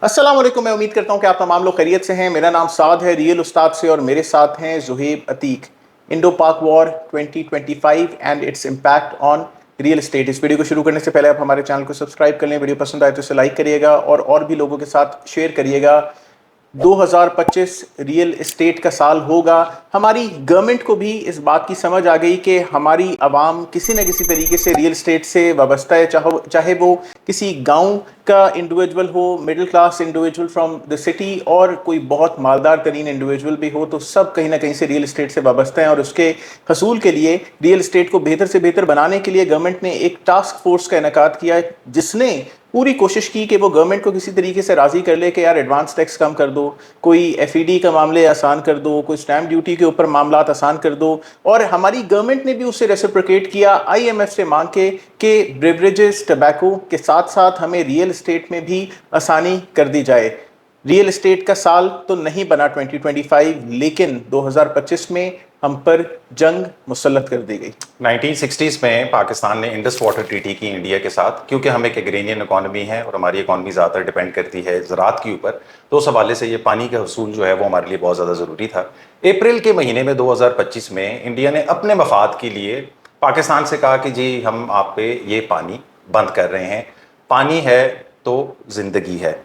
अस्सलाम वालेकुम। मैं उम्मीद करता हूँ कि आप तमाम लोग खैरियत से हैं। मेरा नाम साद है, रियल उस्ताद से, और मेरे साथ हैं ज़ुहैब अतीक। इंडो पाक war 2025 and its impact on real estate. इस वीडियो को शुरू करने से पहले आप हमारे चैनल को सब्सक्राइब कर लें, वीडियो पसंद आए तो इसे लाइक करिएगा और भी लोगों के साथ शेयर करिएगा। 2025 रियल एस्टेट का साल होगा। हमारी गवर्नमेंट को भी इस बात की समझ आ गई कि हमारी आवाम किसी न किसी तरीके से रियल एस्टेट से वाबस्ता है, चाहे वो किसी गांव का इंडिविजुअल हो, middle class individual from the city, और कोई बहुत मालदार तरीन इंडिविजुअल भी हो, तो सब कहीं ना कहीं से रियल एस्टेट से वाबस्ता हैं। और उसके हसूल के लिए, रियल एस्टेट को बेहतर से बेहतर बनाने के लिए गवर्नमेंट ने एक टास्क फोर्स का इनेकाद किया, जिसने पूरी कोशिश की कि वो गवर्नमेंट को किसी तरीके से राज़ी कर ले कि यार एडवांस टैक्स कम कर दो, कोई एफईडी का मामले आसान कर दो, कोई स्टैम्प ड्यूटी के ऊपर मामलात आसान कर दो। और हमारी गवर्नमेंट ने भी उससे रेसिप्रोकेट किया, आईएमएफ से मांग के कि ब्रेवरेजेस टबैको के साथ साथ हमें रियल एस्टेट में भी आसानी कर दी जाए। रियल एस्टेट का साल तो नहीं बना 2025, लेकिन 2025 में हम पर जंग मुसल्लत कर दी गई। 1960s में पाकिस्तान ने इंडस वाटर ट्रीटी की इंडिया के साथ, क्योंकि हम एक एग्रेनियन इकॉनमी है और हमारी इकॉनमी ज़्यादातर डिपेंड करती है ज़राअत के ऊपर, तो उस हवाले से ये पानी का हसूल जो है वो हमारे लिए बहुत ज़्यादा ज़रूरी था। अप्रैल के महीने में 2025 में इंडिया ने अपने मफाद के लिए पाकिस्तान से कहा कि जी हम आप पे ये पानी बंद कर रहे हैं, पानी है तो ज़िंदगी है।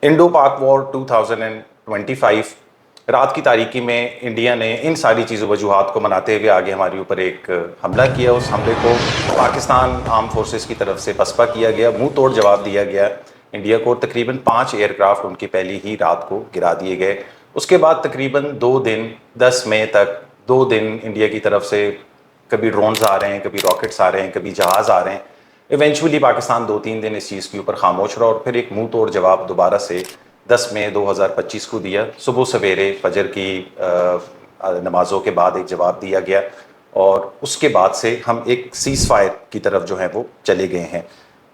इंडो पाक वॉर 2025 रात की तारीकी में इंडिया ने इन सारी चीज़ों वजूहात को मनाते हुए आगे हमारे ऊपर एक हमला किया। उस हमले को पाकिस्तान आर्म फोर्सेस की तरफ से पसपा किया गया, मुंह तोड़ जवाब दिया गया इंडिया को। तकरीबन 5 एयरक्राफ्ट उनकी पहली ही रात को गिरा दिए गए। उसके बाद तकरीबन 2 दिन 10 मई तक 2 दिन इंडिया की तरफ से कभी ड्रोन्स आ रहे हैं, कभी रॉकेट्स आ रहे हैं, कभी जहाज़ आ रहे हैं। इवेंचुअली पाकिस्तान 2-3 दिन इस चीज़ के ऊपर खामोश रहा और फिर एक मुंह तोड़ जवाब दोबारा से 10 मई 2025 को दिया। सुबह सवेरे फजर की नमाज़ों के बाद एक जवाब दिया गया और उसके बाद से हम एक सीज़ फायर की तरफ जो है वो चले गए हैं।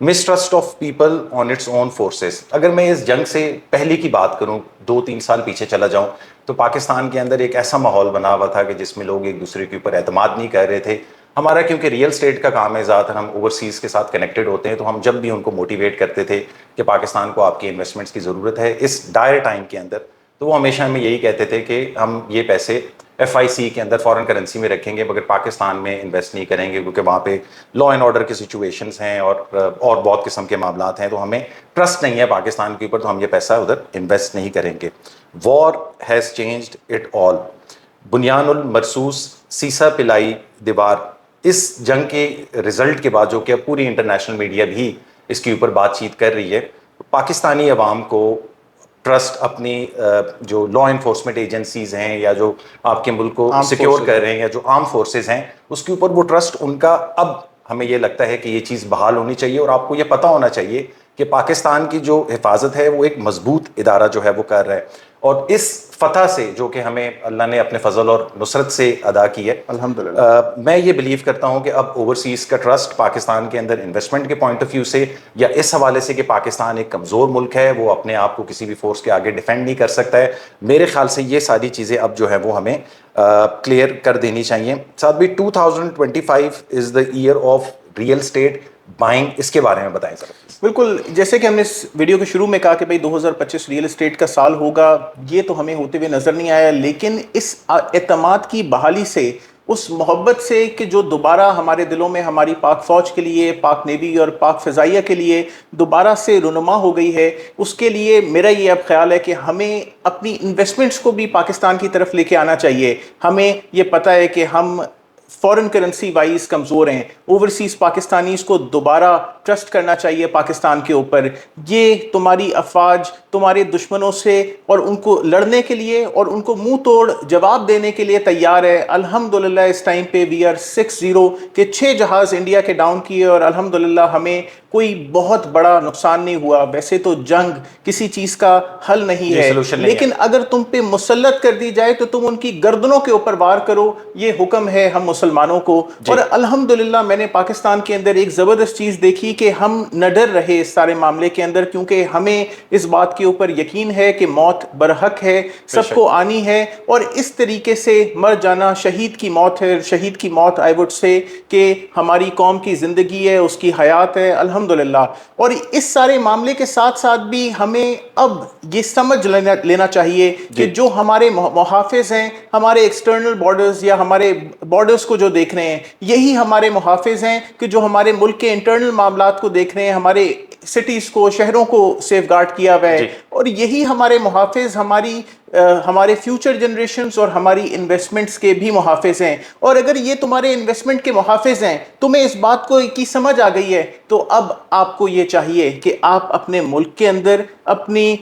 Mistrust of people on its own forces. अगर मैं इस जंग से पहले की बात करूं, 2-3 साल पीछे चला जाऊं, तो पाकिस्तान के अंदर एक ऐसा माहौल बना हुआ था कि जिसमें लोग एक दूसरे के ऊपर एतमाद नहीं कर रहे थे। हमारा क्योंकि रियल स्टेट का काम है, ज़्यादातर हम ओवरसीज़ के साथ कनेक्टेड होते हैं, तो हम जब भी उनको मोटिवेट करते थे कि पाकिस्तान को आपकी इन्वेस्टमेंट्स की ज़रूरत है इस डायर टाइम के अंदर, तो वो हमेशा हमें यही कहते थे कि हम ये पैसे FIC के अंदर फॉरेन करेंसी में रखेंगे, मगर पाकिस्तान में इन्वेस्ट नहीं करेंगे, क्योंकि वहाँ पे लॉ एंड ऑर्डर की सिचुएशंस हैं और बहुत किस्म के मामलात हैं, तो हमें ट्रस्ट नहीं है पाकिस्तान के ऊपर, तो हम ये पैसा उधर इन्वेस्ट नहीं करेंगे। War has changed it all. बुनियानुल मरसूस सीसा पिलाई दीवार, इस जंग के रिजल्ट के बाद, जो कि पूरी इंटरनेशनल मीडिया भी इसके ऊपर बातचीत कर रही है, पाकिस्तानी अवाम को ट्रस्ट अपनी जो लॉ इन्फोर्समेंट एजेंसीज हैं या जो आपके मुल्क को सिक्योर कर रहे हैं या जो आर्म फोर्सेस हैं, उसके ऊपर वो ट्रस्ट उनका, अब हमें ये लगता है कि ये चीज़ बहाल होनी चाहिए। और आपको ये पता होना चाहिए कि पाकिस्तान की जो हिफाजत है वो एक मजबूत इदारा जो है वो कर रहा है, और इस फतह से जो कि हमें अल्लाह ने अपने फजल और नुसरत से अदा की है, अल्हम्दुलिल्लाह, मैं ये बिलीव करता हूँ कि अब ओवरसीज़ का ट्रस्ट पाकिस्तान के अंदर इन्वेस्टमेंट के पॉइंट ऑफ व्यू से या इस हवाले से कि पाकिस्तान एक कमज़ोर मुल्क है, वो अपने आप को किसी भी फोर्स के आगे डिफेंड नहीं कर सकता है, मेरे ख्याल से ये सारी चीज़ें अब जो है वो हमें क्लियर कर देनी चाहिए। साथ भी 2025 is the year of real estate buying, इसके बारे में बताएं सर। बिल्कुल, जैसे कि हमने इस वीडियो के शुरू में कहा कि भाई 2025 रियल एस्टेट का साल होगा, ये तो हमें होते हुए नज़र नहीं आया, लेकिन इस एतमाद की बहाली से, उस मोहब्बत से कि जो दोबारा हमारे दिलों में हमारी पाक फ़ौज के लिए, पाक नेवी और पाक फ़िज़ाइया के लिए दोबारा से रुनुमा हो गई है, उसके लिए मेरा ये अब ख्याल है कि हमें अपनी इन्वेस्टमेंट्स को भी पाकिस्तान की तरफ लेके आना चाहिए। हमें ये पता है कि हम फॉरेन करेंसी वाइज कमज़ोर हैं, ओवरसीज़ पाकिस्तानीज़ को दोबारा ट्रस्ट करना चाहिए पाकिस्तान के ऊपर। ये तुम्हारी अफवाज तुम्हारे दुश्मनों से और उनको लड़ने के लिए और उनको मुंह तोड़ जवाब देने के लिए तैयार है। अल्हम्दुलिल्लाह इस टाइम पे वी आर 6-0 के 6 जहाज़ इंडिया के डाउन किए और अल्हम्दुलिल्लाह हमें कोई बहुत बड़ा नुकसान नहीं हुआ। वैसे तो जंग किसी चीज़ का हल नहीं है, लेकिन अगर तुम पे मुसल्लत कर दी जाए तो तुम उनकी गर्दनों के ऊपर वार करो, ये हुक्म है हम मुसलमानों को। और अल्हम्दुलिल्लाह मैंने पाकिस्तान के अंदर एक ज़बरदस्त चीज़ देखी یہی کہ ہم نہ ڈر رہے اس سارے معاملے کے اندر, کیونکہ ہمیں اس بات کے اوپر یقین ہے کہ موت برحق ہے, سب کو آنی ہے, اور اس طریقے سے مر جانا شہید کی موت ہے. شہید کی موت آئی وڈ سے کہ ہماری قوم کی زندگی ہے, اس کی حیات ہے الحمدللہ. اور اس سارے معاملے کے ساتھ ساتھ بھی ہمیں اب یہ سمجھ لینا چاہیے کہ جو ہمارے محافظ ہیں, ہمارے ایکسٹرنل بارڈرز یا ہمارے بارڈرز کو جو دیکھ رہے ہیں, یہی ہمارے محافظ ہیں کہ جو ہمارے ملک کے انٹرنل معاملات کو دیکھ رہے ہیں, ہمارے سٹیز کو, شہروں کو سیف گارڈ کیا ہوا ہے, اور یہی ہمارے محافظ ہمارے فیوچر جنریشنز اور ہماری انویسٹمنٹس کے بھی محافظ ہیں. اور اگر یہ تمہارے انویسٹمنٹ کے محافظ ہیں, تمہیں اس بات کی سمجھ آ گئی ہے, تو اب آپ کو یہ چاہیے کہ آپ اپنے ملک کے اندر, اپنی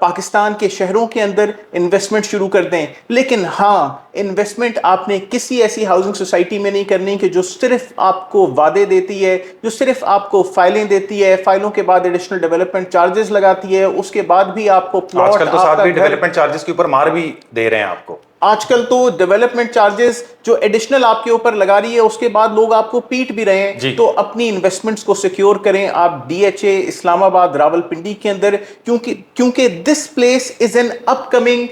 پاکستان کے شہروں کے اندر انویسٹمنٹ شروع کر دیں. لیکن ہاں, انویسٹمنٹ آپ نے کسی ایسی ہاؤسنگ سوسائٹی میں نہیں کرنی کہ جو صرف آپ کو وعدے دیتی ہے, جو صرف آپ کو فائلیں دیتی ہے, فائلوں کے بعد ایڈیشنل ڈیولپمنٹ چارجز لگاتی ہے, اس کے بعد بھی آپ کو پلاٹ, آج کل تو ساتھ بھی ڈیولپمنٹ چارجز کے اوپر مار بھی دے رہے ہیں آپ کو. آج کل تو ڈیولپمنٹ چارجز جو ایڈیشنل آپ کے اوپر لگا رہی ہے, اس کے بعد لوگ آپ کو پیٹ بھی رہے ہیں. تو اپنی انویسٹمنٹس کو سیکیور کریں آپ ڈی ایچ اے اسلام آباد راولپنڈی کے اندر, کیونکہ this place is an upcoming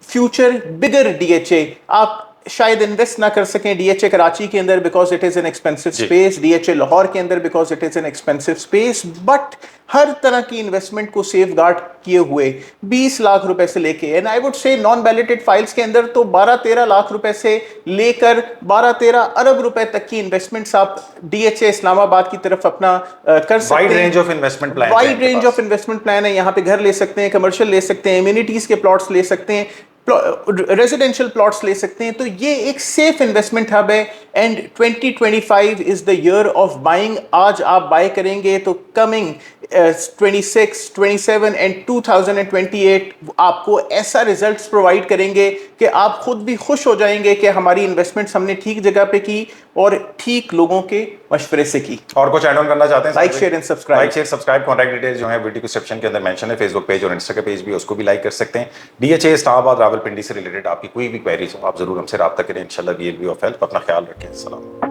future bigger D H A. آپ شاید انویسٹ نہ کر سکیں ڈی ایچ اے کراچی کے اندر because it is an expensive space, D H A Lahore کے اندر because it is an expensive space, but ہر طرح کی انویسٹمنٹ کو سیف گارڈ کیے ہوئے 20 لاکھ روپے سے لے کے, and I would say naan بیلیٹڈ files کے اندر تو 12-13 لاکھ روپے سے لے کر 12-13 ارب روپے تک کی انویسٹمنٹس آپ ڈی ایچ اے اسلام آباد کی طرف اپنا کر سکتے ہیں. Wide range of investment plan, wide range of investment plan ہے. یہاں پہ گھر لے سکتے ہیں, کمرشل لے سکتے ہیں, ایمینٹیز کے پلاٹس لے سکتے ہیں, ریزیڈینشل پلاٹس لے سکتے ہیں. تو یہ ایک سیف انویسٹمنٹ ہب ہے, and 2025 is the year of buying. آج آپ بائی کریں گے تو کمنگ 26, 27 اینڈ 2028 آپ کو ایسا ریزلٹس پرووائڈ کریں گے کہ آپ خود بھی خوش ہو جائیں گے کہ ہماری انویسٹمنٹس ہم نے ٹھیک جگہ پہ کی اور ٹھیک لوگوں کے مشورے سے کی. اور کچھ ایڈ آن کرنا چاہتے ہیں؟ Like share and subscribe. Like share subscribe, contact details جو ہیں ویڈیو ڈسکرپشن کے اندر مینشن ہے. فیس بک پیج اور انسٹا کا پیج بھی, اس کو بھی لائک کر سکتے ہیں. ڈی ایچ اے اسلام آباد راولپنڈی سے ریلیٹڈ آپ کی کوئی بھی کوئریز ہو, آپ ضرور ہم سے رابطہ کریں. انشاءاللہ وی ول بی آف ہیلپ. اپنا خیال رکھیں. السلام.